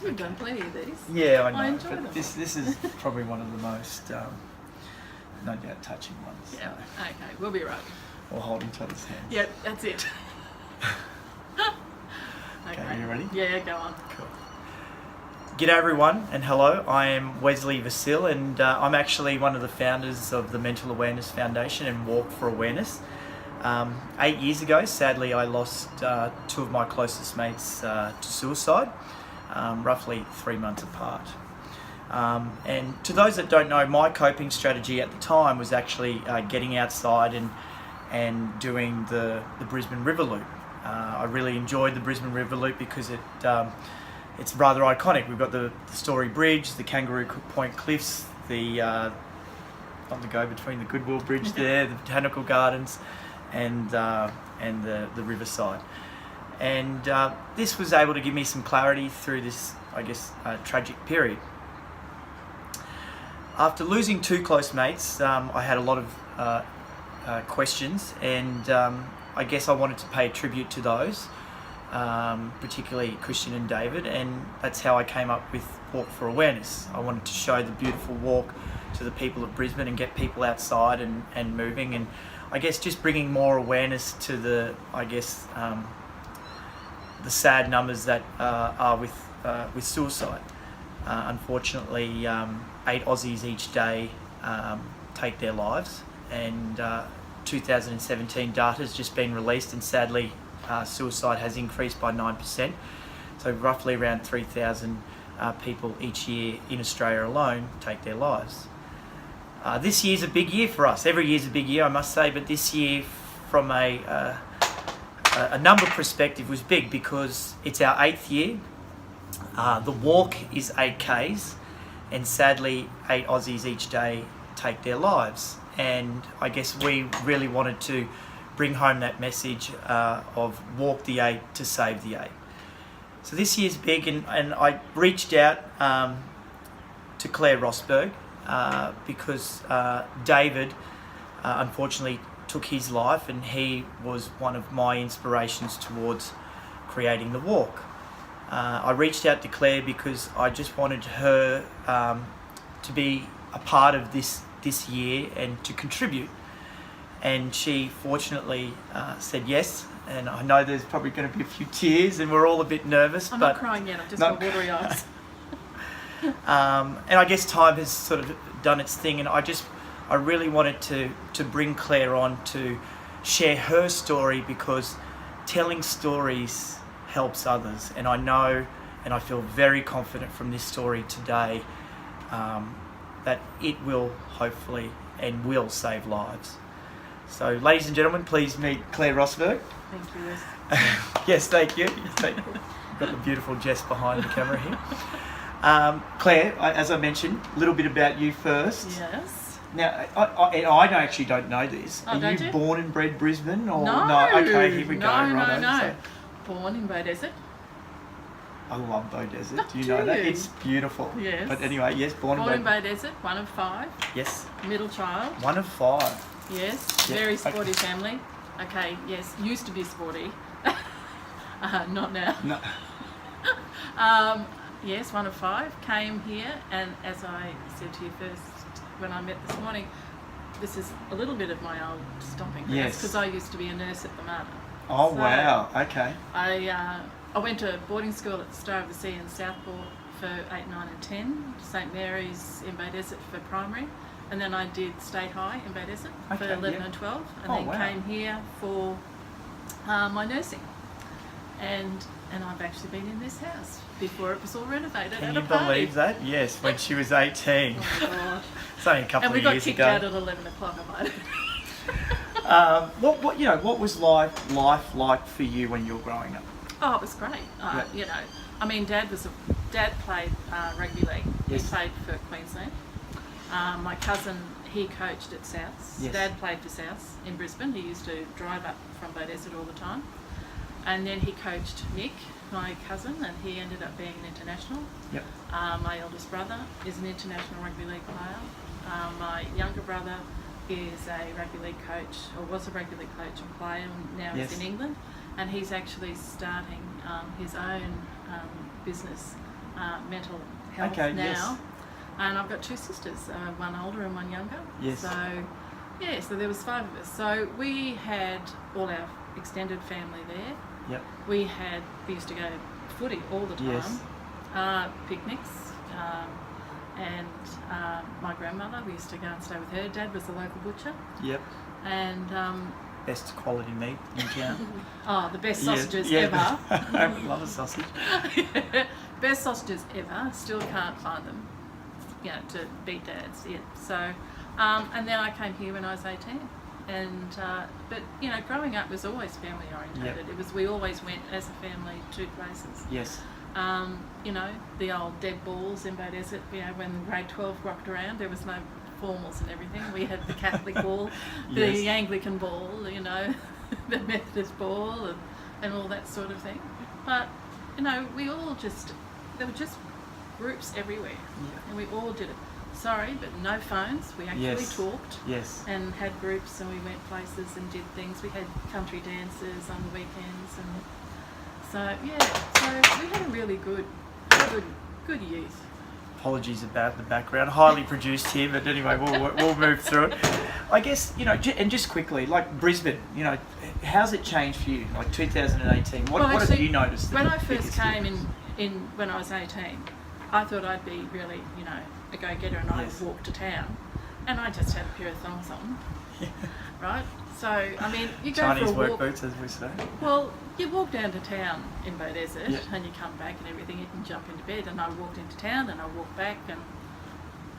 We've done plenty of these. Yeah, I know. I enjoy but them. This is probably one of the most no doubt touching ones. Yeah. Okay, we'll be right. Or hold each other's hands. Yep, that's it. Okay, are you ready? Yeah, go on. Cool. G'day everyone, and hello. I am Wesley Vasil, and I'm actually one of the founders of the Mental Awareness Foundation and Walk for Awareness. 8 years ago, sadly, I lost two of my closest mates to suicide, roughly 3 months apart. And to those that don't know, my coping strategy at the time was actually getting outside and doing the Brisbane River Loop. I really enjoyed the Brisbane River Loop because it's rather iconic. We've got the Story Bridge, the Kangaroo Point Cliffs, on the go between the Goodwill Bridge there, the Botanical Gardens, and the riverside. And this was able to give me some clarity through this, I guess, tragic period. After losing two close mates, I had a lot of questions, and I guess I wanted to pay tribute to those, particularly Christian and David, and that's how I came up with Walk for Awareness. I wanted to show the beautiful walk to the people of Brisbane and get people outside and moving, and I guess just bringing more awareness to the sad numbers that are with suicide. Unfortunately, 8 Aussies each day take their lives, and 2017 data has just been released, and sadly suicide has increased by 9%, so roughly around 3,000 people each year in Australia alone take their lives. This year's a big year for us. Every year's a big year, I must say, but this year from a number perspective was big because it's our 8th year. The walk is 8Ks, and sadly 8 Aussies each day take their lives. And I guess we really wanted to bring home that message of walk the 8 to save the 8. So this year's big, and I reached out to Claire Rossberg because David unfortunately took his life, and he was one of my inspirations towards creating the walk. I reached out to Claire because I just wanted her to be a part of this year and to contribute, and she fortunately said yes. And I know there's probably going to be a few tears, and we're all a bit nervous. I'm but not crying yet. I've just got watery eyes. And I guess time has sort of done its thing, and I really wanted to bring Claire on to share her story, because telling stories helps others, and I know and I feel very confident from this story today that it will hopefully and will save lives. So ladies and gentlemen, please meet Claire Rossberg. Thank you, Wes. Yes, thank you. Got the beautiful Jess behind the camera here. Claire, as I mentioned, a little bit about you first. Yes. Now, I actually don't know this. Oh, Are you born and bred Brisbane? Or No. Okay, here we go. No. Born in Beaudesert. I love Beaudesert. Do you know that? It's beautiful. Yes. But anyway, yes, born in in Beaudesert, one of 5. Yes. Middle child. One of 5. Yes. Yeah. Very sporty family. Okay. Yes. Used to be sporty. Not now. No. Yes, one of 5. Came here, and as I said to you first when I met this morning, this is a little bit of my old stomping grounds, Yes. because I used to be a nurse at the Mater. Oh, So, wow. Okay. I went to boarding school at the Star of the Sea in Southport for 8, 9 and 10, St Mary's in Beaudesert for primary, and then I did State High in Beaudesert for 11 and 12, and then came here for my nursing. And I've actually been in this house before it was all renovated. Can at you a party. believe that? Yes, when she was 18. Oh my God. It's only a couple And we of got years kicked ago. out at 11 o'clock, I might add. What was life like for you when you were growing up? Oh, it was great. You know, I mean, Dad played rugby league. Yes. He played for Queensland. My cousin, he coached at Souths. Yes. Dad played for Souths in Brisbane. He used to drive up from Beaudesert all the time. And then he coached Nick, my cousin, and he ended up being an international. Yep. My eldest brother is an international rugby league player. My younger brother is a rugby league coach, or was a rugby league coach and player, and now Yes. is in England. And he's actually starting his own business mental health Okay, now. yes. And I've got 2 sisters, one older and one younger. Yes. So there was 5 of us. So we had all our extended family there. Yep. We used to go footy all the time. Yes. Picnics. And my grandmother, we used to go and stay with her. Dad was the local butcher. Yep. And Best quality meat in town. the best Yeah, sausages yeah. ever. I love a sausage. Best sausages ever. Still can't find them, to beat Dad's. Yeah. So, and then I came here when I was 18. And but growing up was always family orientated. Yep. We always went as a family to places. Yes. The old dead balls in Beaudesert. When grade 12 rocked around, there was no formals and everything. We had the Catholic ball, Yes. the Anglican ball, the Methodist ball, and all that sort of thing. But we all there were just groups everywhere, and we all did it. Sorry, but no phones. We actually Yes. talked. Yes. And had groups, and we went places and did things. We had country dances on the weekends, and so we had a really good youth. Apologies about the background. Highly produced here, but anyway, we'll move through it. I guess and just quickly, like Brisbane, how's it changed for you? Like 2018, what have you noticed? When I first came in when I was 18, I thought I'd be really a go-getter, and I would walk to town, and I just had a pair of thongs on, right? So you go Chinese for a work walk. boots, as we say. Well, you walk down to town in Beaudesert, Yep. and you come back and everything. You can jump into bed, and I walked into town, and I walked back, and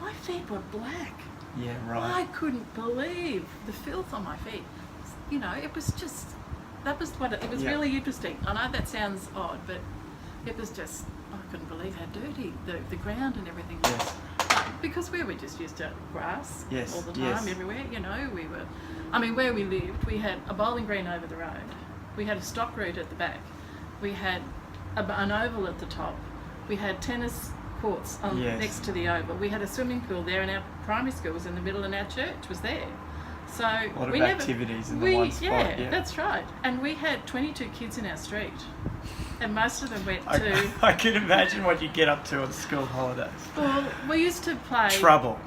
my feet were black. Yeah, I right. couldn't believe the filth on my feet. It was just it was Yeah. really interesting. I know that sounds odd, but it was just I couldn't believe how dirty the ground and everything was. Yes. Because we were just used to grass Yes, all the time, yes. everywhere. We were. Where we lived, we had a bowling green over the road. We had a stock route at the back. We had an oval at the top. We had tennis courts Yes. next to the oval. We had a swimming pool there, and our primary school was in the middle, and our church was there. So A lot of we activities in the one spot. Yeah, that's right. And we had 22 kids in our street, and most of them went to. I can imagine what you get up to on school holidays. Well, we used to play. Trouble.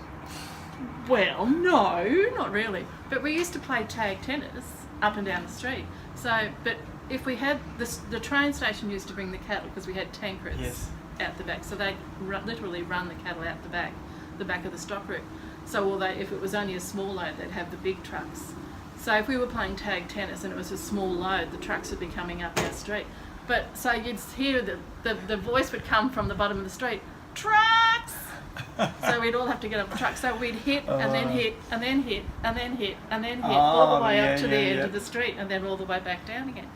Well, no, not really. But we used to play tag tennis up and down the street. So, but if we had the train station used to bring the cattle because we had tankers Yes. out the back. So they literally run the cattle out the back of the stock route. So if it was only a small load, they'd have the big trucks. So if we were playing tag tennis and it was a small load, the trucks would be coming up our street. But so you'd hear the voice would come from the bottom of the street, trucks! So we'd all have to get up the truck. So we'd hit and then hit and then hit and then hit and then hit all the way up to the end of the street and then all the way back down again.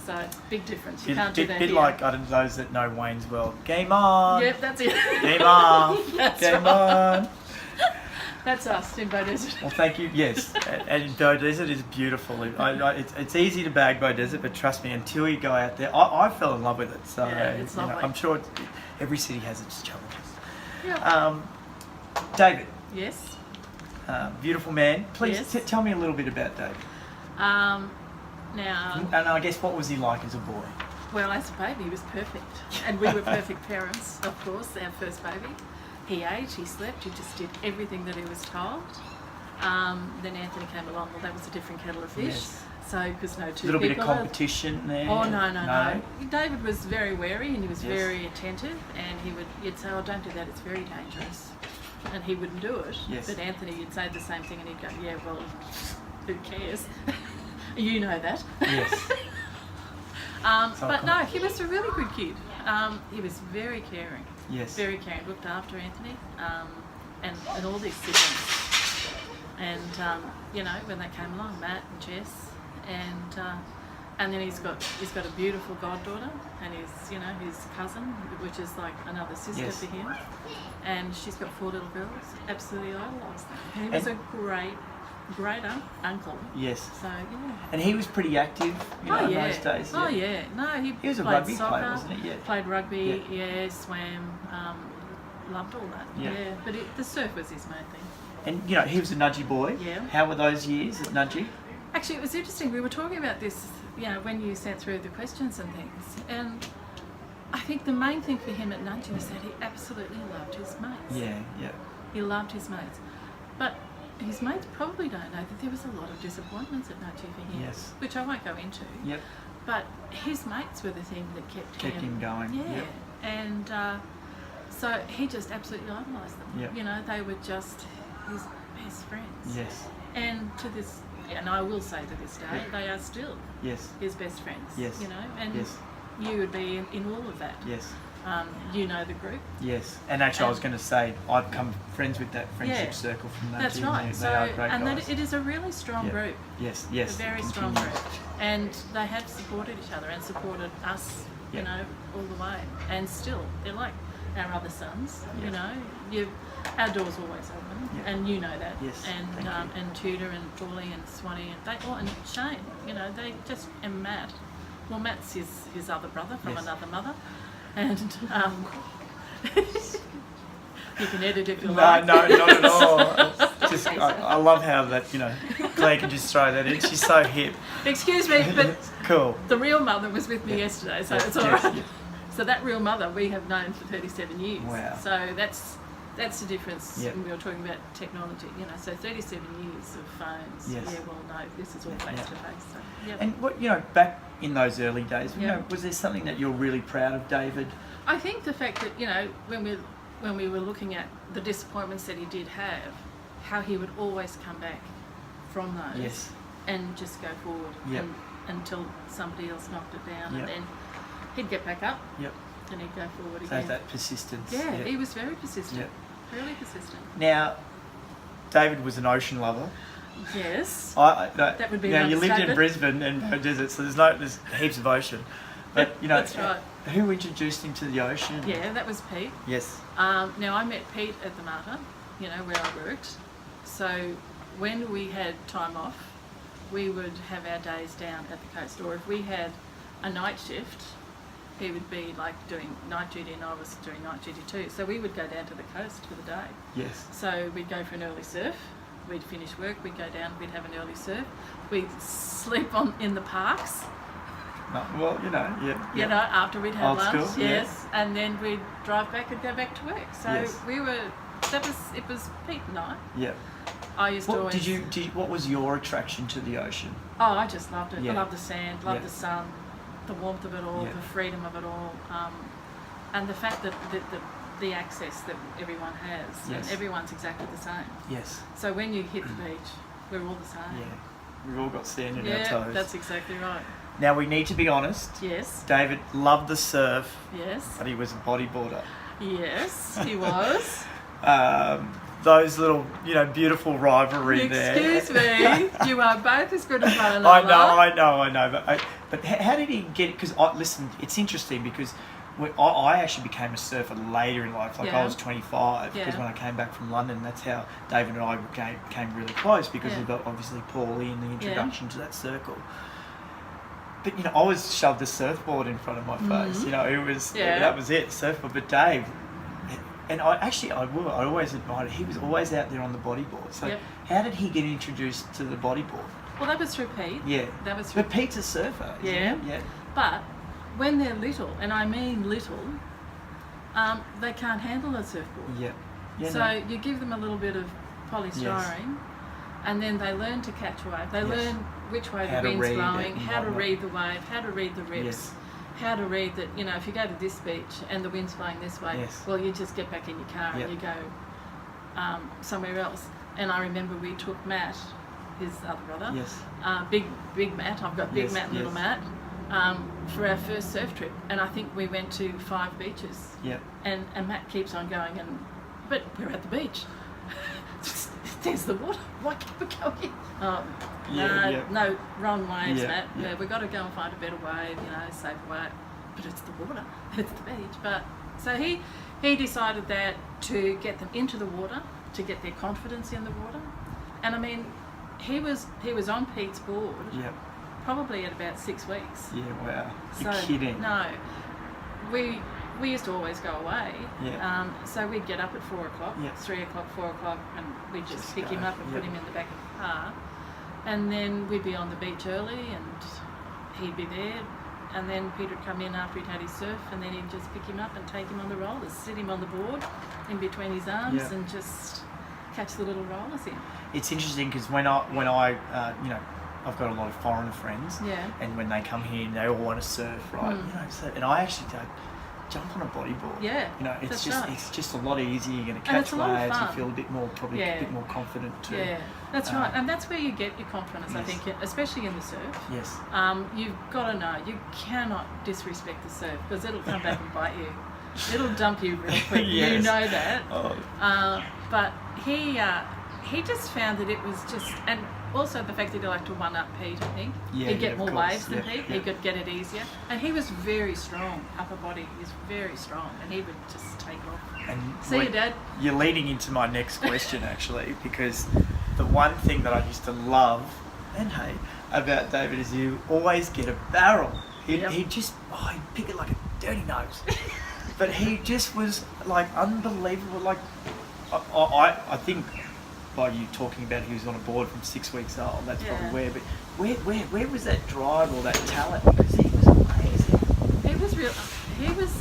So big difference. You can't do that bit here. like those that know Wayne's World. Game on. Yep, that's it. Game on. That's Game right. on. That's us in Beaudesert. Well, thank you. Yes, and Beaudesert is beautiful. It's easy to bag Beaudesert, but trust me, until you go out there, I fell in love with it. So Yeah, it's lovely. I'm sure every city has its challenges. Yeah. David, Yes. beautiful man. Please Yes. tell me a little bit about David. Now, And I guess what was he like as a boy? well, as a baby, he was perfect, and we were perfect parents. Of course, our first baby. He ate, he slept, he just did everything that he was told. Then Anthony came along. Well, that was a different kettle of fish. Yes. So, because no two A little bit of people. competition there. Oh no. David was very wary and he was very attentive, and you'd say, "Oh, don't do that. It's very dangerous," and he wouldn't do it. Yes. But Anthony, you'd say the same thing, and he'd go, "Yeah, well, who cares? You know that." Yes. But no, he was a really good kid. He was very caring. Yes. Very caring. Looked after Anthony and all these siblings. And when they came along, Matt and Jess, and then he's got a beautiful goddaughter, and his cousin, which is like another sister Yes. to him, and she's got 4 little girls. Absolutely idolised them. And he was a great uncle. Yes. So yeah. And he was pretty active, in those days. Oh yeah. No, He was a played rugby soccer, player, wasn't he? Yeah. Played rugby, swam, loved all that. Yeah. Yeah. But the surf was his main thing. And he was a nudgy boy. Yeah. How were those years at nudgy? Actually, it was interesting. We were talking about this, when you sent through the questions and things. And, I think the main thing for him at Nudgee was that he absolutely loved his mates. Yeah, yeah. He loved his mates. But his mates probably don't know that there was a lot of disappointments at Nudgee for him, Yes. which I won't go into. Yep. But his mates were the thing that kept him going. Yeah. Yep. And so he just absolutely idolised them. Yep. You know, they were just his best friends. Yes. And to this, and I will say to this day, they are still Yes. his best friends. Yes. You know, and Yes. you would be in all of that. Yes. You know the group. Yes. And actually, I was going to say, I've become friends with that friendship Yeah. circle from that. That's right. They are great and guys. that it is a really strong Yep. group. Yes. Yes. A very it strong continues. group. And they have supported each other and supported us, you Yep. know, all the way. And still, they're like our other sons, you Yep. know. Our door's always open, Yep. and you know that. Yes, And thank you. and Tudor and Paulie and Swanee and they all, and Shane, you know, they just, and Matt. Well, Matt's his other brother from Yes. another mother, and you can edit if you No, like. not at all. It's just, I love how that, you know, Claire can just throw that in. She's so hip. Excuse me, but Cool. the real mother was with me Yeah. yesterday, so Yeah. it's all Yes. right. So that real mother we have known for 37 years. Wow. So that's the difference. Yep. When we were talking about technology, you know. So 37 years of phones. Yes. Yeah, well, no, this is all face Yeah. to face. So, yep. And what, you know, back in those early days, you Yeah. know, was there something that you're really proud of, David? I think the fact that, you know, when we were looking at the disappointments that he did have, how he would always come back from those Yes. and just go forward Yep. until somebody else knocked it down, Yep. and then he'd get back up Yep. and he'd go forward So again. that persistence. Yeah, Yep. he was very persistent. Yep. Really persistent. Now, David was an ocean lover. Yes. That would be Now an you lived in understatement. Brisbane and desert, so there's heaps of ocean. But you know, That's right. who introduced him to the ocean? Yeah, that was Pete. Yes. Now I met Pete at the Marta, you know, where I worked. So when we had time off, we would have our days down at the coast. Or if we had a night shift, he would be like doing night duty and I was doing night duty too. So we would go down to the coast for the day. Yes. So we'd go for an early surf. We'd finish work, we'd go down, we'd have an early surf. We'd sleep in the parks, No, well, you know, yeah. you know, after we'd had Old lunch, school, yes, and then we'd drive back and go back to work. So Yes. it was Pete and I. Yeah. I used to What always. what was your attraction to the ocean? Oh, I just loved it. Yeah. I loved the sand, loved Yeah. the sun, the warmth of it all, Yeah. the freedom of it all, and the fact that the access that everyone has, Yes. and everyone's exactly the same. Yes. So when you hit the beach, we're all the same. Yeah. We've all got sand in our Yeah, toes. that's exactly right. Now we need to be honest. Yes, David loved the surf, yes, but he was a bodyboarder. yes, he was. Those little, you know, beautiful rivalry there. Excuse me, you are both as good as one I another. know. But how did he get it? Because listen, it's interesting because I actually became a surfer later in life. Like I Yeah. was 25 because Yeah. when I came back from London, that's how David and I became really close because Yeah. of obviously Paulie and the introduction to that circle. But you know, I was shoved a surfboard in front of my face. You know, it was Yeah. that was it, surfboard. But Dave. And I always admired it. He was always out there on the bodyboard. So Yep. how did he get introduced to the bodyboard? Well, that was through Pete. Yeah. That was through But Pete's a surfer, isn't Yeah. he? Yeah. But when they're little, and I mean little, they can't handle a surfboard. Yeah. Yeah. So no. you give them a little bit of polystyrene, and then they learn to catch a wave. They Yes. learn which way How the to wind's read it blowing, and how to whatnot. read the wave, how to read the rips, Yes. how to read that, you know, if you go to this beach and the wind's blowing this way, Yes. well, you just get back in your car Yep. and you go somewhere else. And I remember we took Matt, his other brother, Yes. big Matt, I've got big Yes, Matt and little yes. Matt, for our first surf trip. And I think we went to 5 beaches. Yeah. And Matt keeps on going, but we're at the beach. There's the water. Why can't we go in? No, wrong waves, Yeah, Matt. yeah. Yeah, we've got to go and find a better wave, you know, safer way. But it's the water. It's the beach. But so he decided that to get them into the water, to get their confidence in the water. And I mean, he was on Pete's board Yeah. probably at about 6 weeks. Yeah. Wow. So, You're kidding. No. We used to always go away. Yeah. So we'd get up at 4 o'clock, Yeah. 3 o'clock, 4 o'clock, and we'd just pick go. him up and put Yeah. him in the back of the car. And then we'd be on the beach early and he'd be there. and then Peter would come in after he'd had his surf, and then he'd just pick him up and take him on the rollers, sit him on the board in between his arms, and just catch the little rollers in. It's interesting because when I I've got a lot of foreigner friends, and when they come here, they all want to surf, right? So, and I actually don't jump on a bodyboard. It's just a lot easier. You're going to catch waves. You feel a bit more a bit more confident too. Yeah, that's right, and that's where you get your confidence. I think, especially in the surf. Yes. You've got to know you cannot disrespect the surf because it'll come back and bite you. It'll dump you real quick. You know that. But he just found that it was just, and also the fact that he liked to one-up Pete, I think. He'd get more waves than Pete. He could get it easier. And he was very strong, upper body. He was very strong, and he would just take off. And see you, Dad. You're leading into my next question, actually, because the one thing that I used to love and hate about David is you always get a barrel. He'd just, he'd pick it like a dirty nose. But he just was, like, unbelievable. Like, I think by you talking about he was on a board from 6 weeks old, that's probably where. But where was that drive or that talent? Because he was amazing. He was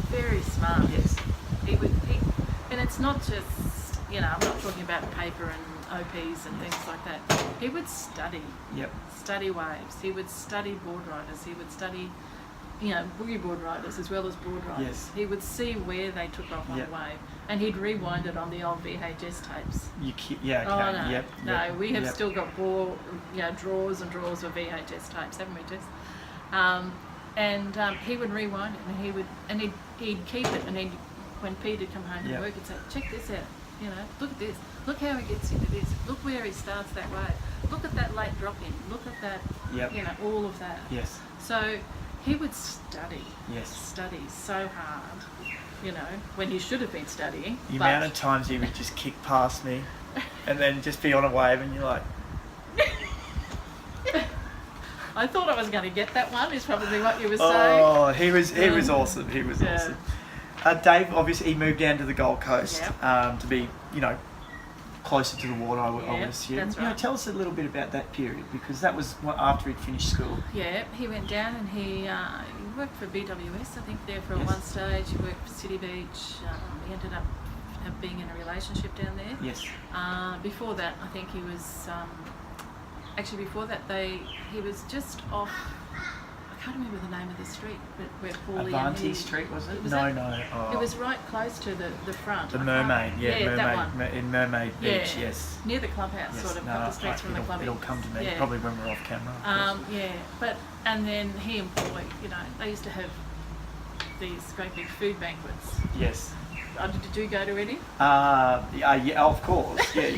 very smart. Yes. And it's not just, I'm not talking about paper and OPs and things like that. He would study. Study waves. He would study board riders. He would study, boogie board riders as well as board riders. Yes. He would see where they took off on a wave, and he'd rewind it on the old VHS tapes. We have still got drawers and drawers of VHS tapes, haven't we, Jess? He would rewind it, and he'd keep it, and when Pete'd come home from work, he'd say, "Check this out. Look at this. Look how he gets into this. Look where he starts that wave. Look at that late drop in. Look at that. All of that." Yes. So he would study. Yes. Study so hard. When he should have been studying. The amount of times he would just kick past me, and then just be on a wave, and you're like. I thought I was going to get that one. Is probably what you were saying. Oh, he was awesome. He was awesome. Dave, obviously, he moved down to the Gold Coast to be, closer to the water, I would assume. That's right. Tell us a little bit about that period, because that was after he'd finished school. Yeah, he went down and he worked for BWS, I think, there for one stage. He worked for City Beach. He ended up being in a relationship down there. Yes. Before that, I think he was... before that, he was just off... I can't remember the name of the street, but where Paulie Avanti Street, was it? No. It was right close to the front. The Mermaid, Mermaid, that one. In Mermaid Beach, yes. Near the clubhouse, sort of, a couple of streets from the clubhouse. It'll come to me, probably when we're off camera. And then he and Paulie, they used to have these great big food banquets. Yes. Did you go to any? Yeah, of course, yeah.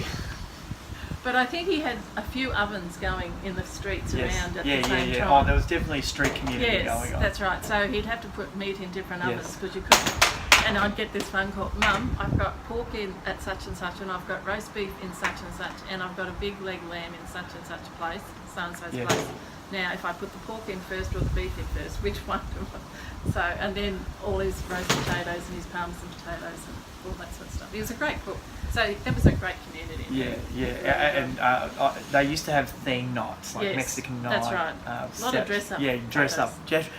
But I think he had a few ovens going in the streets around at the same time. Oh, there was definitely street community going on. Yes, that's right. So he'd have to put meat in different ovens because you couldn't. And I'd get this phone call, "Mum, I've got pork in at such and such, and I've got roast beef in such and such, and I've got a big leg lamb in such and such place, so-and-so's place. Now, if I put the pork in first or the beef in first, which one do I?" So, and then all his roast potatoes and his parmesan potatoes and all that sort of stuff. He was a great cook. So that was a great community. And they used to have theme nights, like Mexican night. That's right. A lot of dress up. Yeah, dress up.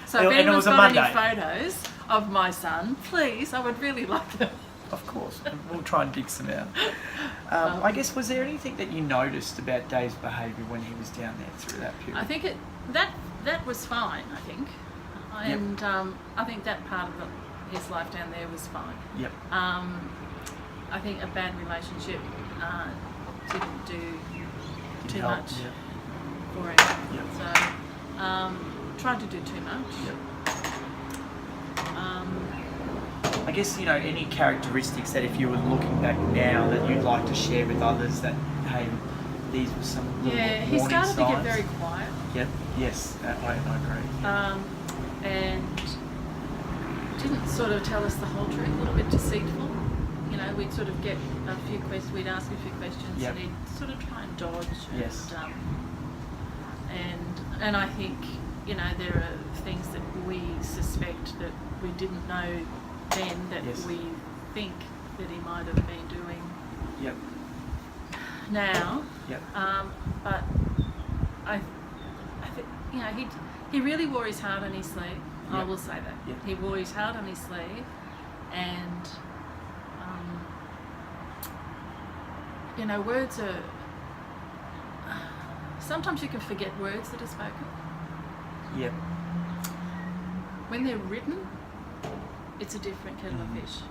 So if anyone's got any photos of my son, please, I would really like them. Of course, we'll try and dig some out. I guess, was there anything that you noticed about Dave's behaviour when he was down there through that period? I think that was fine, I think. And I think that part of his life down there was fine. Yep. I think a bad relationship didn't do too much for him. Yep. So tried to do too much. Yep. I guess, any characteristics that if you were looking back now that you'd like to share with others that, hey, these were some little he warning started signs. to get very quiet. Yep. Yes, I agree. And didn't sort of tell us the whole truth, a little bit deceitful. We'd sort of get a few questions, we'd ask a few questions, and he'd sort of try and dodge. Yes. And I think, there are things that we suspect that we didn't know then that we think that he might have been doing now. Yep. But I think, He really wore his heart on his sleeve. I Yep. will say that. Yep. He wore his heart on his sleeve, and you know, words are. Sometimes you can forget words that are spoken. Yep. When they're written, it's a different kettle Mhm. of fish.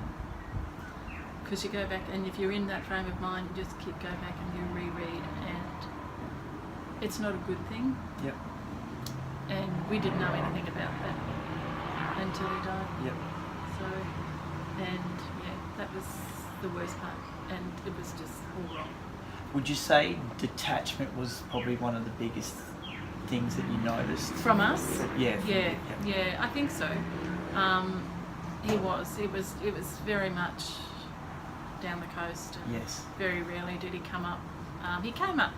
Because you go back, and if you're in that frame of mind, you just go back and you reread, and it's not a good thing. Yep. And we didn't know anything about that until he died. Yep. So, and yeah, that was the worst part, and it was just all wrong. Would you say detachment was probably one of the biggest things that you noticed? From us? Yeah. Yeah, I think so. It was very much down the coast, and Yes. very rarely did he come up. He came up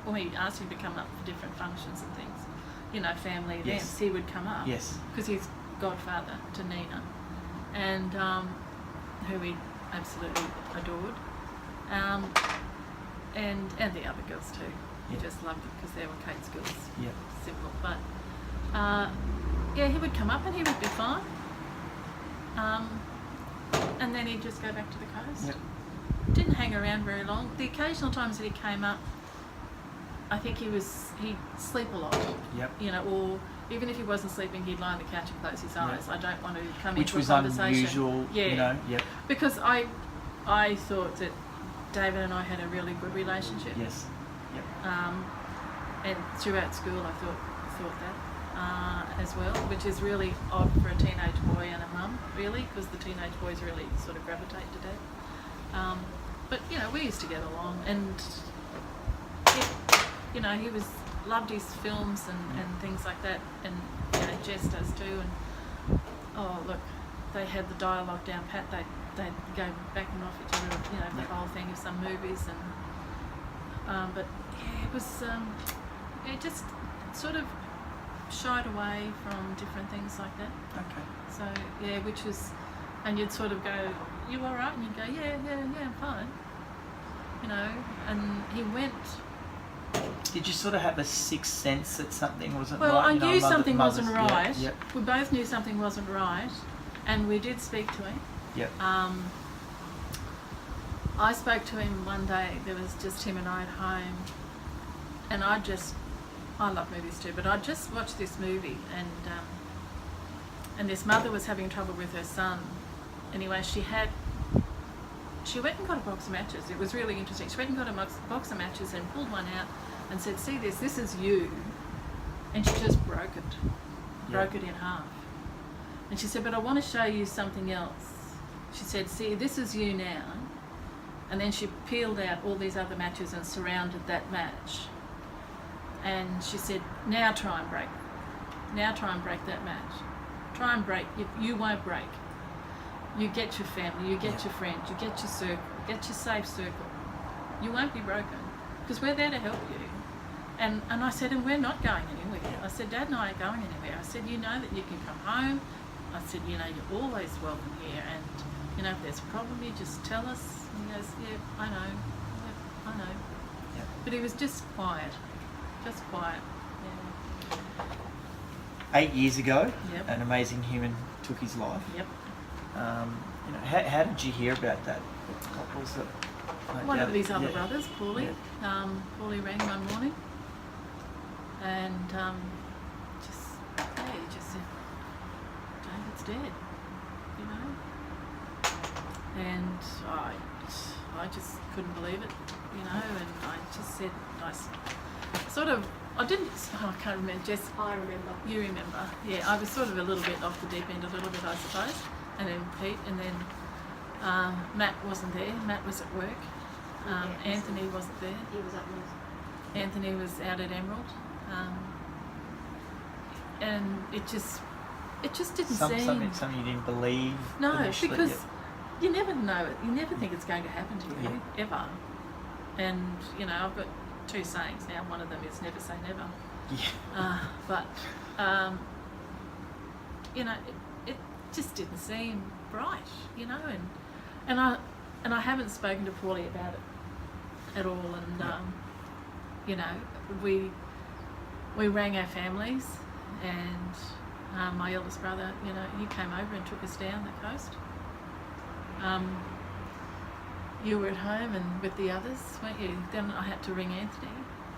we asked him to come up for different functions and things, you know, family events. Yes. He would come up. Yes. Because he's godfather to Nina, and who we absolutely adored, and the other girls too. He Yeah. just loved it because they were Kate's girls. Yeah. Simple, but yeah, he would come up and he would be fine, and then he'd just go back to the coast. Yep. Didn't hang around very long. The occasional times that he came up, I think he'd sleep a lot. Yep. You know, or even if he wasn't sleeping, he'd lie on the couch and close his eyes. I don't want to come Which into was a conversation. unusual. Yeah. You know. Yep. Because I thought that David and I had a really good relationship. Yes. Yep. And throughout school, I thought that as well, which is really odd for a teenage boy and a mum, really, because the teenage boys really sort of gravitate to Dad. But you know, we used to get along, and you know, he loved his films and things like that, and you know, Jess does too. And oh look, they had the dialogue down pat. They'd go back and off each other, you know, the whole thing of some movies, and but yeah, it was it just sort of shied away from different things like that. Okay. So yeah, which was, and you'd sort of go, "You all right?" And you'd go, "Yeah, I'm fine." You know, and he went. Did you sort of have a sixth sense that something wasn't Well, right? I You know, knew something wasn't mothers- right. Yep. We both knew something wasn't right, and we did speak to him. Yep. I spoke to him one day. There was just him and I at home, and I love movies too, but I just watched this movie, and this mother was having trouble with her son. Anyway, she went and got a box of matches. It was really interesting. She went and got a box of matches and pulled one out and said, "See this is you," and she just broke it in half. And she said, "But I want to show you something else." She said, "See, this is you now." And then she peeled out all these other matches and surrounded that match. And she said, "Now try and break. Now try and break that match. Try and break. You won't break. You get your family, you get your friends, you get your circle, get your safe circle. You won't be broken because we're there to help you." And I said, "And we're not going anywhere." I said, "Dad and I are going anywhere." I said, "You know that you can come home." I said, "You know, you're always welcome here, and you know, if there's a problem, you just tell us." And he goes, "Yeah, I know. Yeah, I know." Yep. But he was just quiet. Just quiet. Yeah. 8 years ago, Yep. an amazing human took his life. Yep. You know, how did you hear about that? What was it? One of his other Yeah. brothers, Paulie. Paulie rang one morning, and he just said, "David's dead," you know. And I just couldn't believe it, you know. And I just said, I can't remember. Jess, I remember. you remember? Yeah, I was sort of a little bit off the deep end, a little bit, I suppose. And then Pete, and then Matt wasn't there. Matt was at work. Anthony wasn't there. He was up north. Anthony was out at Emerald, and it just didn't seem. Something you didn't believe. No, initially, because yeah. you never know it. You never think it's going to happen to you ever. And you know, I've got two sayings now. One of them is never say never. Yeah. But you know, it just didn't seem right. You know, and I haven't spoken to Paulie about it at all. And you know, we rang our families, and my eldest brother, you know, he came over and took us down the coast. You were at home and with the others, weren't you? Then I had to ring Anthony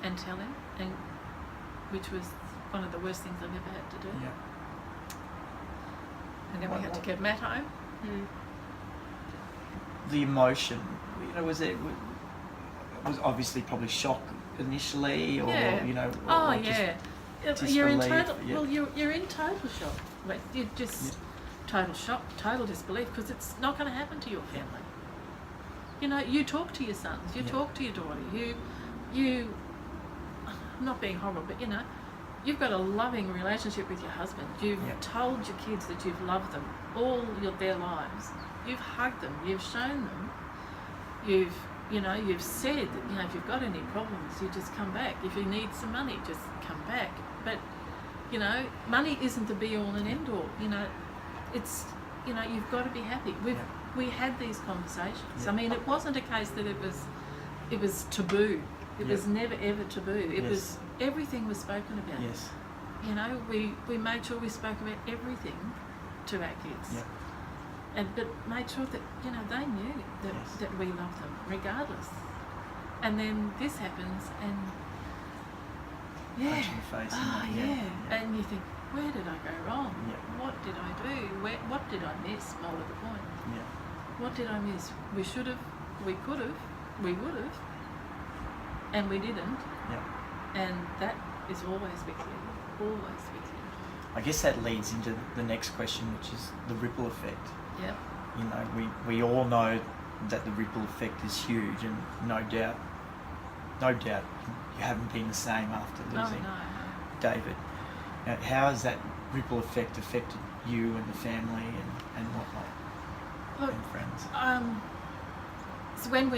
and tell him, and which was one of the worst things I've ever had to do. Yeah. And then we had to get Matt home. The emotion, you know, was obviously probably shock initially, or Yeah. you know, Oh or yeah. just You're in disbelief, total. yeah. Well, you're in total shock. Like, you're just total shock, total disbelief, because it's not going to happen to your family. You know, you talk to your sons, you talk to your daughter, you. I'm not being horrible, but you know, you've got a loving relationship with your husband. You've told your kids that you've loved them all their lives. You've hugged them. You've shown them. You've said that, you know, if you've got any problems, you just come back. If you need some money, just come back. But, you know, money isn't the be all and end all. You know, it's, you know, you've got to be happy. We had these conversations. I mean, it wasn't a case that it was taboo. It was never ever taboo. It was, everything was spoken about. Yes. You know, we made sure we spoke about everything to our kids. Yeah. But made sure that, you know, they knew that we loved them regardless. And then this happens, and Punch in the face. and you think, where did I go wrong? Yeah. What did I do? What did I miss? More to the point. Yeah. What did I miss? We should have, we could have, we would have, and we didn't. Yeah. And that is always with you. Always with you. I guess that leads into the next question, which is the ripple effect. Yep. You know, we all know that the ripple effect is huge, and no doubt you haven't been the same after losing David. Now, how has that ripple effect affected you and the family and whatnot? Look, and friends? So when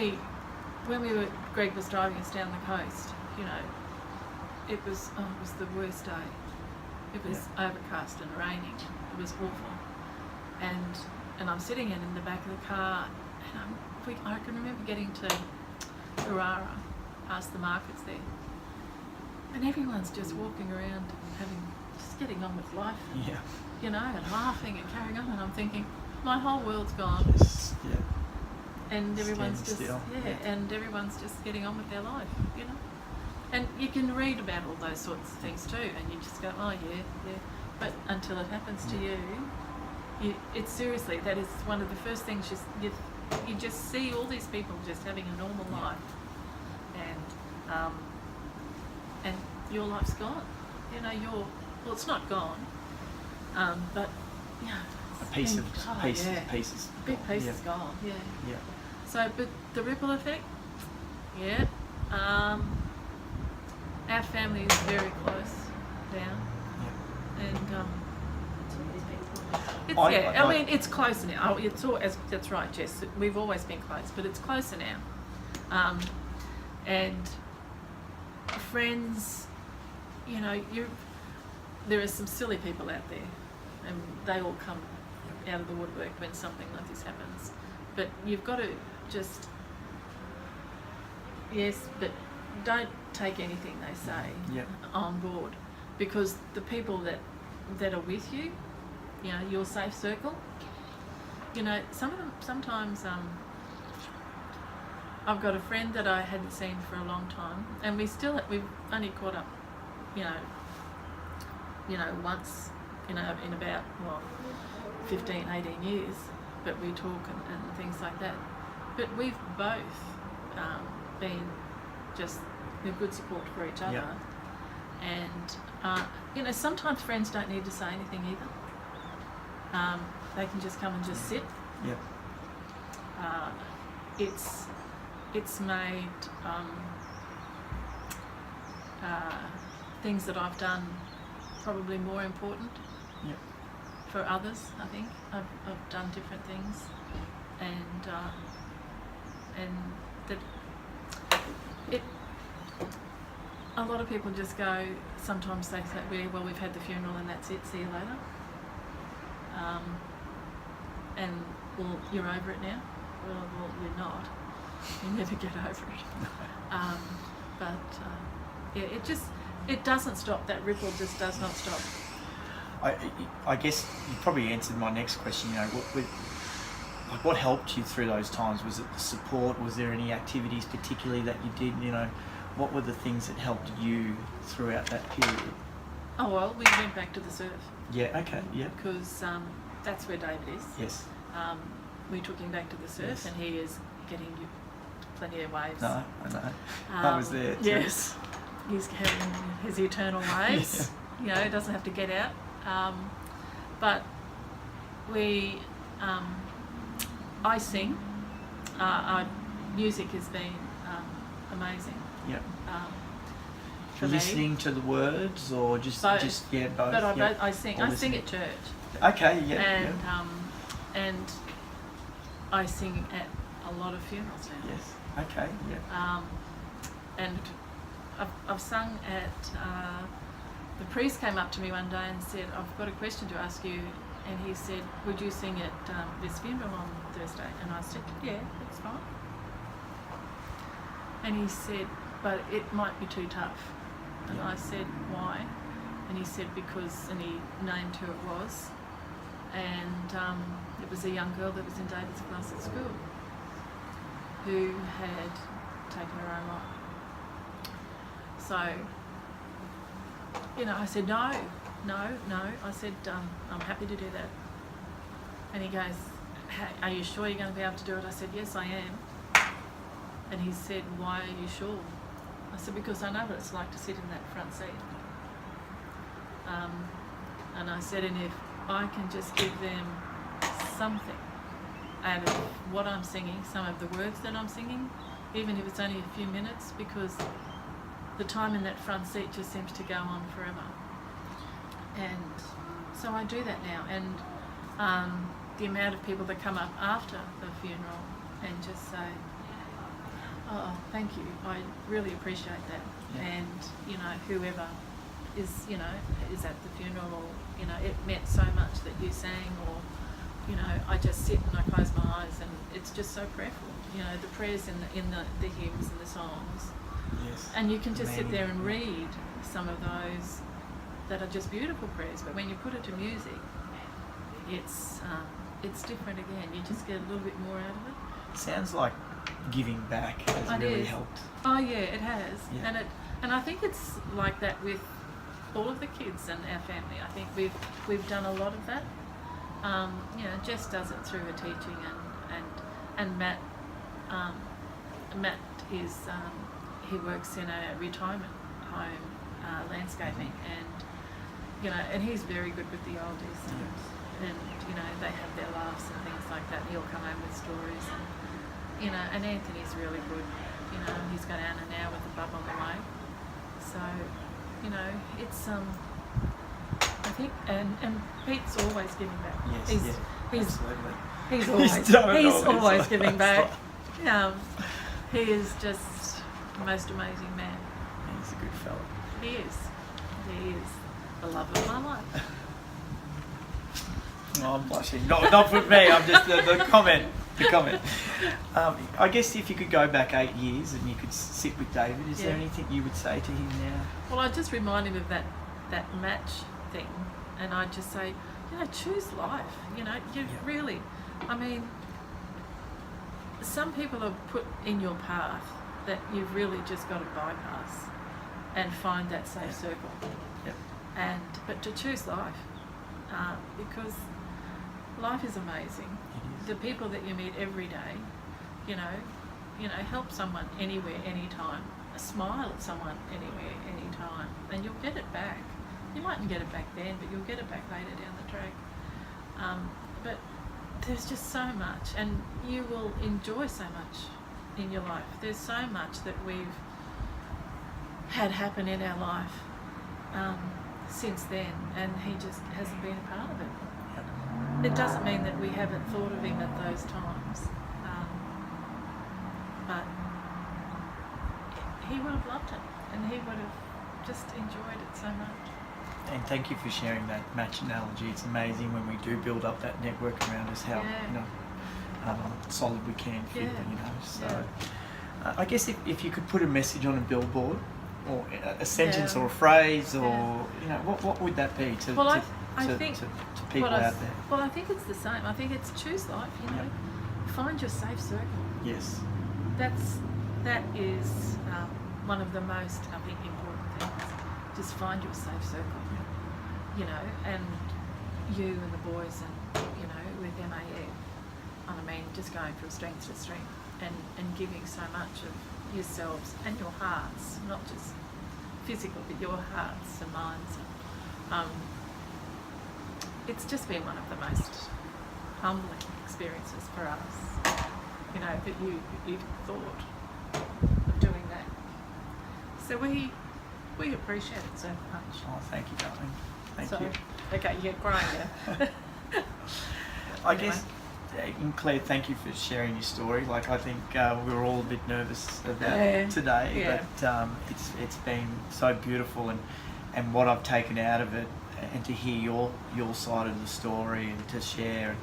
Greg was driving us down the coast, you know, it was the worst day. It was overcast and raining. It was awful. And I'm sitting in the back of the car, and I can remember getting to Urara, past the markets there, and everyone's just walking around, just getting on with life. Yeah. You know, and laughing and carrying on, and I'm thinking, my whole world's gone. And everyone's and everyone's just getting on with their life, you know. And you can read about all those sorts of things too, and you just go, oh yeah. But until it happens to you, it's seriously, that is one of the first things you just see all these people just having a normal life, and your life's gone. You know, well, it's not gone, but yeah, a piece of pieces. Big piece is gone. Yeah. Yeah. So, but the ripple effect, our family is very close down, and I mean, it's closer now. That's right, Jess. We've always been close, but it's closer now. And friends, you know, there are some silly people out there, and they all come out of the woodwork when something like this happens. But you've got to just, but don't take anything they say on board, because the people that are with you, you know, your safe circle, you know, sometimes I've got a friend that I hadn't seen for a long time, and we've only caught up, you know, once, you know, in about 15, 18 years, but we talk and things like that. But we've both been just a good support for each other, and you know, sometimes friends don't need to say anything either. They can just come and just sit. It's made things that I've done probably more important for others. I think I've done different things, and that a lot of people just go, sometimes they say, well, we've had the funeral and that's it, see you later. And, well, you're over it now? Well, you're not. You never get over it. It just, it doesn't stop. That ripple just does not stop. I guess you probably answered my next question. You know, what helped you through those times? Was it the support? Was there any activities particularly that you did? You know, what were the things that helped you throughout that period? Oh, well, we went back to the surf. Yeah, okay, yeah. Because that's where David is. Yes. We took him back to the surf, Yes. and he is getting plenty of waves. No, I know. I was there too. Yes. He's having his eternal waves. Yeah. You know, he doesn't have to get out. But I sing. Our music has been amazing. Yeah. For Listening me. to the words, or just Both. both? But Yeah. I sing. Or I sing listening. at church. Okay, yeah. And yeah. and I sing at a lot of funerals now. Yes. Okay. Yeah. And I've sung at. The priest came up to me one day and said, "I've got a question to ask you." And he said, "Would you sing at this funeral on Thursday?" And I said, "Yeah, that's fine." And he said, "But it might be too tough." And Yeah. I said, "Why?" And he said, "Because," and he named who it was. And it was a young girl that was in David's class at school who had taken her own life. So, you know, I said, no. I said, I'm happy to do that. And he goes, "Are you sure you're going to be able to do it?" I said, "Yes, I am." And he said, "Why are you sure?" I said, "Because I know what it's like to sit in that front seat." And I said, "And if I can just give them something out of what I'm singing, some of the words that I'm singing, even if it's only a few minutes, because the time in that front seat just seems to go on forever." And so I do that now. And the amount of people that come up after the funeral and just say, "Oh, thank you, I really appreciate that." Yeah. And, you know, whoever is at the funeral, or, you know, it meant so much that you sang, or, you know, I just sit and I close my eyes and it's just so prayerful. You know, the prayers in the hymns and the songs. Yes. And you can just sit there and read some of those that are just beautiful prayers, but when you put it to music, it's different again. You just get a little bit more out of it. Sounds like giving back has It really is. helped. Oh yeah, it has. Yeah. And I think it's like that with all of the kids and our family. I think we've done a lot of that. You know, Jess does it through her teaching, and Matt is he works in a retirement home, landscaping, and you know, and he's very good with the oldies, and you know, they have their laughs and things like that. He'll come home with stories, and you know, and Anthony's really good. You know, he's got Anna now with the bub on the way. So, you know, it's I think, and Pete's always giving back. Yes, absolutely. He's always giving back. He is just the most amazing man. He's a good fella. He is the love of my life. Oh, I'm blushing. Not with me. I'm just the comment. The comment. I guess if you could go back 8 years and you could sit with David, is there anything you would say to him now? Well, I just remind him of that match thing, and I just say, you know, choose life. You know, really. I mean, some people are put in your path that you've really just got to bypass and find that safe circle. Yep. But to choose life, because life is amazing. It is. The people that you meet every day, you know, help someone anywhere, anytime. Smile at someone anywhere, anytime, and you'll get it back. You mightn't get it back then, but you'll get it back later down the track. But there's just so much, and you will enjoy so much in your life. There's so much that we've had happen in our life since then, and he just hasn't been a part of it. It doesn't mean that we haven't thought of him at those times, but he would have loved it, and he would have just enjoyed it so much. And thank you for sharing that match analogy. It's amazing when we do build up that network around us, how solid we can feel. You know. So I guess if you could put a message on a billboard or a sentence Yeah. or a phrase, or Yeah. what would that be to Well, I to, think to people out there? Well, I think it's the same. I think it's choose life. Find your safe circle. Yes. That is one of the most, I think, important things. Just find your safe circle. And you and the boys, and with MAE, just going from strength to strength, and giving so much of yourselves and your hearts, not just physical, but your hearts and minds. It's just been one of the most humbling experiences for us, that you thought of doing that. So we appreciate it so much. Oh, thank you, darling. Thank So, you. okay, you're crying now. I Anyway. guess, and Claire, thank you for sharing your story. Like, I think we were all a bit nervous about today, Yeah. but it's been so beautiful, and what I've taken out of it, and to hear your side of the story, and to share.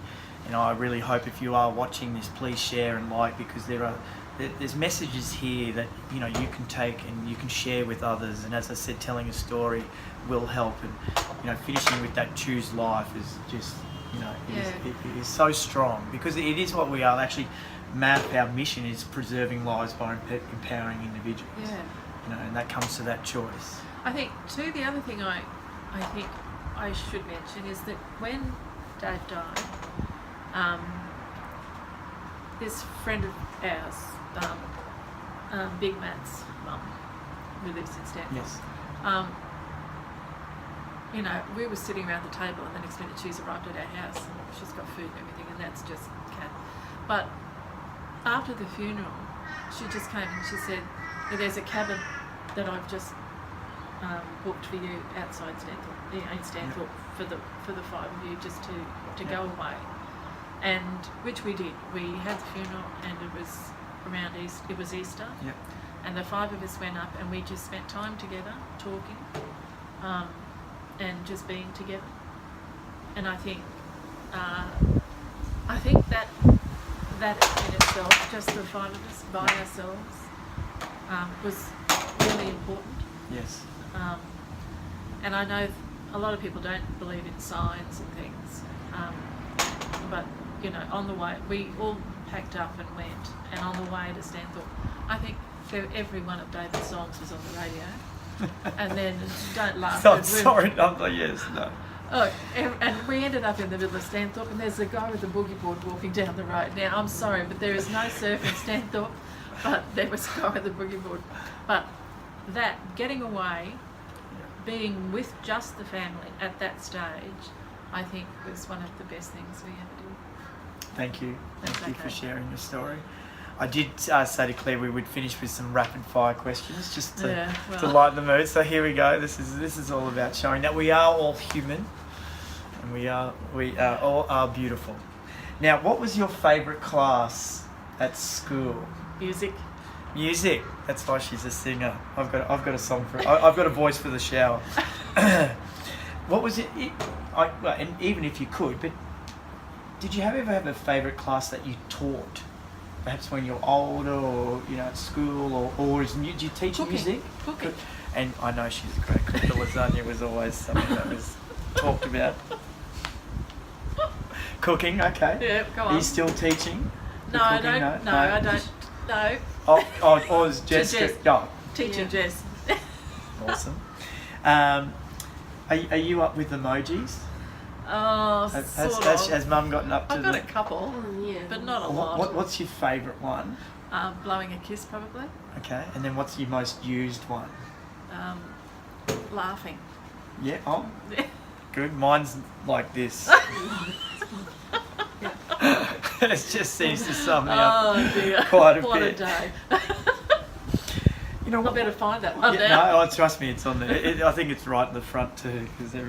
And I really hope if you are watching this, please share and like, because there's messages here that you can take and you can share with others. And as I said, telling a story will help. And finishing with that choose life is just it is so strong, because it is what we are. Actually, MAP, our mission is preserving lives by empowering individuals. Yeah. And that comes to that choice. I think too, the other thing I think I should mention is that when Dave died, this friend of ours, Big Matt's mum, who lives in Stanford. Yes. We were sitting around the table, and the next minute she's arrived at our house, and she's got food and everything, and that's just Kat. But after the funeral, she just came and she said, "There's a cabin that I've just booked for you outside Stanthorpe, in Stanthorpe, for the five of you, just to go away." And which we did. We had the funeral, and it was around Easter. It was Easter. Yep. And the five of us went up, and we just spent time together, talking, and just being together. And I think that in itself, just the five of us by ourselves, was really important. Yes. And I know a lot of people don't believe in signs and things, but on the way, we all packed up and went, and on the way to Stanthorpe, I think every one of David's songs was on the radio. And then, don't laugh. So, sorry, yes, no. Oh, and we ended up in the middle of Stanthorpe, and there's a guy with a boogie board walking down the road. Now, I'm sorry, but there is no surf in Stanthorpe, but there was a guy with a boogie board. But that, getting away, being with just the family at that stage, I think was one of the best things we ever did. Thank you. Thank you for okay. sharing your story. I did say to Claire we would finish with some rapid fire questions just to lighten the mood. So here we go. This is all about showing that we are all human, and we all are beautiful. Now, what was your favourite class at school? Music. Music. That's why she's a singer. I've got a song for. I've got a voice for the shower. What was it? And even if you could, but did you ever have a favourite class that you taught? Perhaps when you're older, or at school, or did you teach Cooking. music? Cooking. And I know she's a great cook. The lasagna was always something that was talked about. Cooking, okay. Yeah, go on. Are you still teaching? No, I don't. No, I don't. No. Oh, is Jess? Jess. No. Teaching Jess. Awesome. Are you up with emojis? Oh, sort of. Has Mum gotten up to I've got a couple, but not a lot. What's your favourite one? Blowing a kiss, probably. Okay, and then what's your most used one? Laughing. Yeah, oh, good. Mine's like this. It just seems to sum me up dear. quite a what bit. What a day. I better find that one yeah, now. No, trust me, it's on there. I think it's right in the front too, because a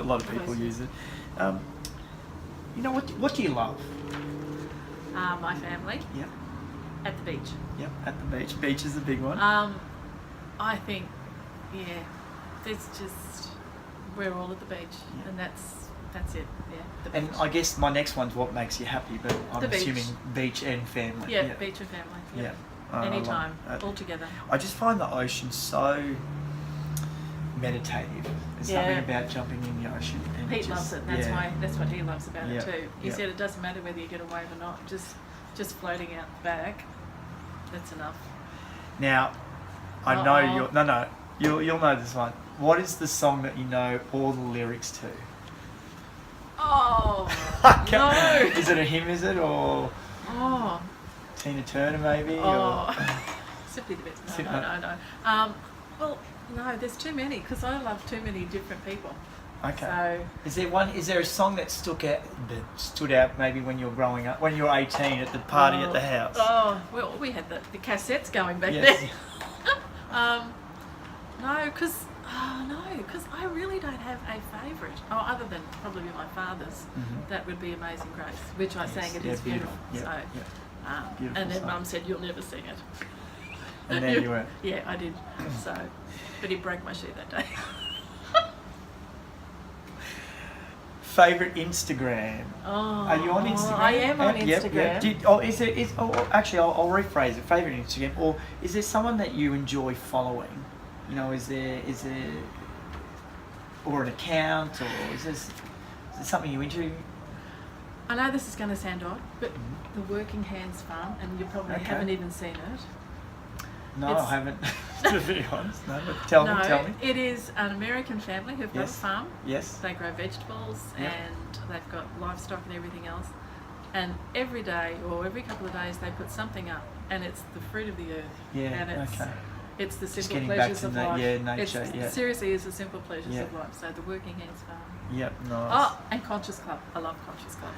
lot of people use it. What do you love? My family. Yeah. At the beach. Yep, at the beach. Beach is the big one. I think, it's just, we're all at the beach, and that's it. Yeah. The beach. And I guess my next one's what makes you happy, but I'm The beach. assuming beach and family. Yeah, beach and family. Yeah. Anytime, all together. I just find the ocean so meditative. There's something about jumping in the ocean. And Pete loves it. That's what he loves about it too. He Yeah. said it doesn't matter whether you get a wave or not. Just floating out the back. That's enough. Now, I know you'll know this one. What is the song that you know all the lyrics to? Oh no! Is it a hymn? Is it or Oh. Tina Turner maybe? Oh. Or Simply the best. No. Well, no, there's too many because I love too many different people. okay. So Is there a song that stood out maybe when you were growing up, when you were 18 at the party at the house? Oh, well, we had the cassettes going back Yes. then. No, because I really don't have a favourite. Oh, other than probably my father's. Mhm. That would be Amazing Grace, which I sang at his funeral. Beautiful. Yeah, So, yeah. Beautiful and then song. Mum said, "You'll never sing it." And there you were. Yeah, I did. So, but he broke my shoe that day. Favourite Instagram? Oh, Are you on Instagram? I am on Yep, Instagram. yep. Actually, I'll rephrase it. Favourite Instagram, or is there someone that you enjoy following? You know, is there, or an account, or is there something you into? I know this is going to sound odd, but Mhm. the Working Hands Farm, and you probably Okay. haven't even seen it. No, It's- I haven't. To be honest, no. But tell me. It is an American family who've got a Yes. farm. Yes. They grow vegetables Yep. and they've got livestock and everything else. And every day or every couple of days they put something up, and it's the fruit of the earth. Yeah. And Okay. it's the Just simple getting back pleasures to of that, life. nature. It Yeah. seriously is the simple pleasures Yeah. of life. So the Working Hands Farm. Yep. Nice. Oh, and Conscious Club. I love Conscious Club.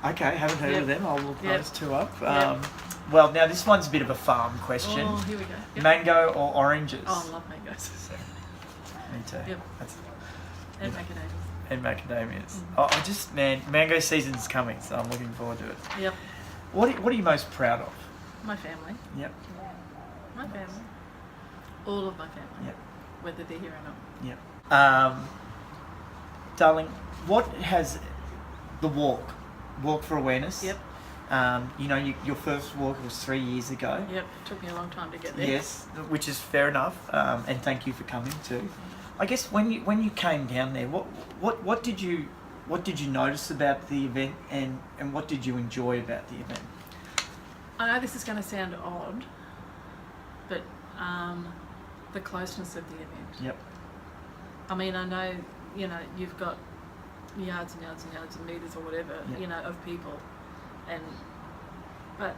Okay, haven't heard Yep. of them. I'll look Yep. those two up. Yep. Well, now this one's a bit of a farm question. Oh, here we go. Yep. Mango or oranges? Oh, I love mangoes. Me too. Yep. That's, And Yeah. macadamias. and macadamias. Mm. Oh, mango season's coming, so I'm looking forward to it. Yep. What are you most proud of? My family. Yep. My family. All of my family. Yep. Whether they're here or not. Yep. Darling, what has the walk for awareness? Yep. You know, your first walk was 3 years ago. Yep. Took me a long time to get there. Yes, which is fair enough, and thank you for coming too. I guess when you came down there, what did you notice about the event, and what did you enjoy about the event? I know this is going to sound odd, but the closeness of the event. Yep. I mean, I know, you've got yards and yards and yards of meters or whatever, Yep. of people, but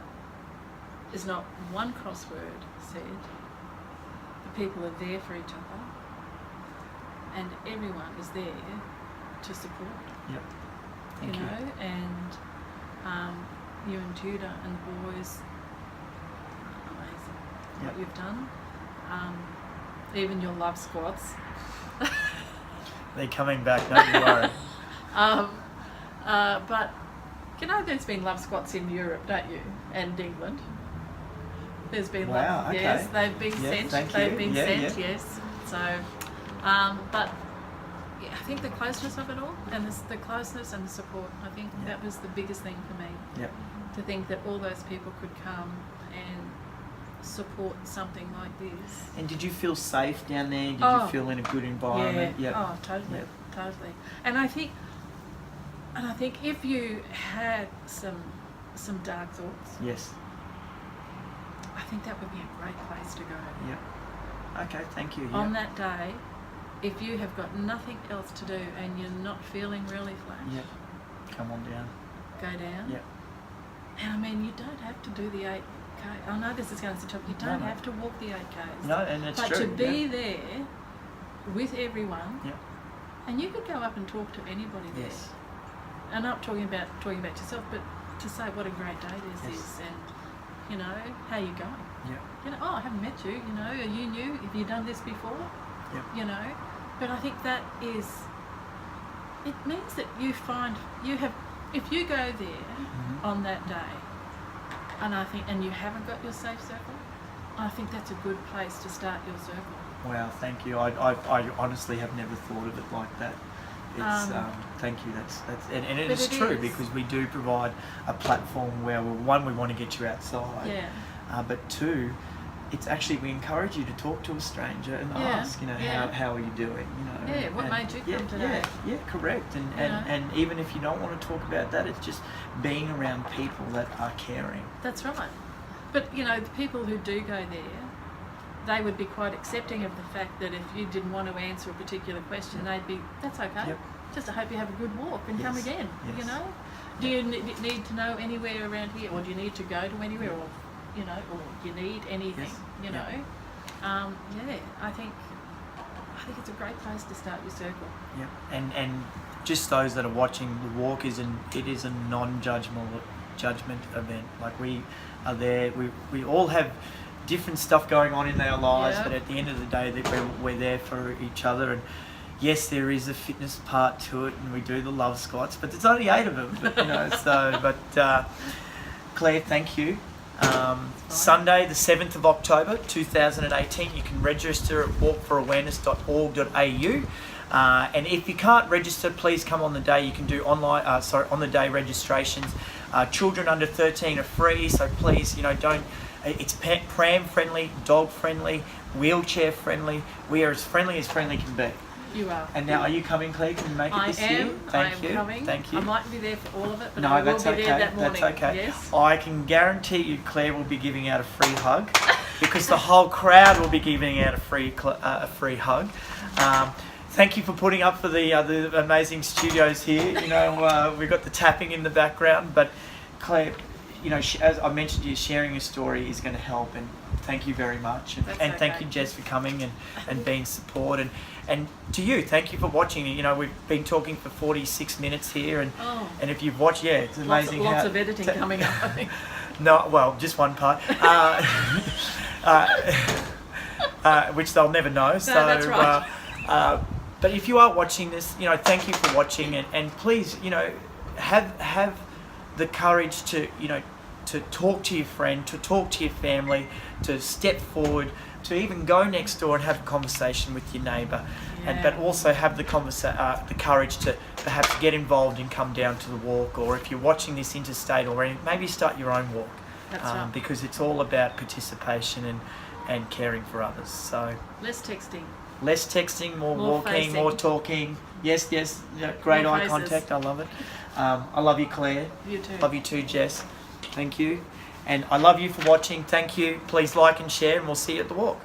there's not one crossword said. The people are there for each other, and everyone is there to support. Yep. Thank you. And you and Tudor and the boys, amazing Yep. what you've done. Even your love squats. They're coming back, don't you worry. But there's been love squats in Europe, don't you? And England. There's been Wow, love. okay. Yes, they've been Yeah, sent. thank They've you. been Yeah, sent. yeah. Yes. So, but yeah, I think the closeness of it all, and the closeness and the support. I think Yeah. that was the biggest thing for me. Yep. To think that all those people could come and support something like this. And did you feel safe down there? Did Oh. you feel in a good environment? Yeah. Yep. Oh, totally, Yep. totally. And I think if you had some dark thoughts, Yes. I think that would be a great place to go. Yep. Okay, thank you. On Yep. that day, if you have got nothing else to do and you're not feeling really flat, Yep. Come on down. go down. Yep. And I mean, you don't have to do the 8K. I know this is going to sound tough. You don't No. have to walk the 8Ks. No, and it's but true. to be there with everyone, Yep. and you could go up and talk to anybody there. Yes. And I'm not talking about yourself, but to say what a great day this Yes. is, and how you going. Yep. I haven't met you. Are you new? Have you done this before? Yep. But I think that is. It means that if you go there Mhm. on that day, and you haven't got your safe circle, I think that's a good place to start your circle. Wow, thank you. I honestly have never thought of it like that. It's thank you. That's and it But is it true is. because we do provide a platform where we want to get you outside. Yeah. but two, it's actually, we encourage you to talk to a stranger and ask, how are you doing, what made you come today? Yeah, correct. And even if you don't want to talk about that, it's just being around people that are caring. That's right. But the people who do go there, they would be quite accepting of the fact that if you didn't want to answer a particular question, they'd be, that's okay. Yep. Just I hope you have a good walk and come again. Yes. Do you need to know anywhere around here, or do you need to go to anywhere, or or you need anything? I think it's a great place to start your circle. Yeah, and just those that are watching, the walk is it is a judgment event. Like, we are there. We all have different stuff going on in our lives, but at the end of the day, we're there for each other. And yes, there is a fitness part to it, and we do the love squats, but there's only 8 of them. But Claire, thank you. Sunday, the 7th of October 2018, you can register at walkforawareness.org.au. And if you can't register, please come on the day. You can do online, on the day registrations. Children under 13 are free, so please, don't. It's pram friendly, dog friendly, wheelchair friendly. We are as friendly can be. You are. And now, are you coming, Claire? Can you make it this year? Thank you. Coming. Thank you. I might be there for all of it, but I will be there that morning. That's okay. Yes. I can guarantee you, Claire will be giving out a free hug, because the whole crowd will be giving out a free hug. Thank you for putting up for the amazing studios here. We've got the tapping in the background, but Claire, as I mentioned to you, sharing your story is going to help, and thank you very much. And thank you, Jess, for coming and being support. And to you, thank you for watching. We've been talking for 46 minutes here, and if you've watched, it's amazing. Lots of editing coming up, I think. No, well, just one part, which they'll never know. So that's right. But if you are watching this, thank you for watching, and please, have the courage to talk to your friend, to talk to your family, to step forward, to even go next door and have a conversation with your neighbour, but also have the courage to perhaps get involved and come down to the walk, or if you're watching this interstate already, maybe start your own walk. That's right. Because it's all about participation and caring for others. So less texting, more walking, facing. more talking. Yes, great More eye faces. contact. I love it. I love you, Claire. You too. Love you too, Jess. Thank you. And I love you for watching. Thank you. Please like and share, and we'll see you at the walk.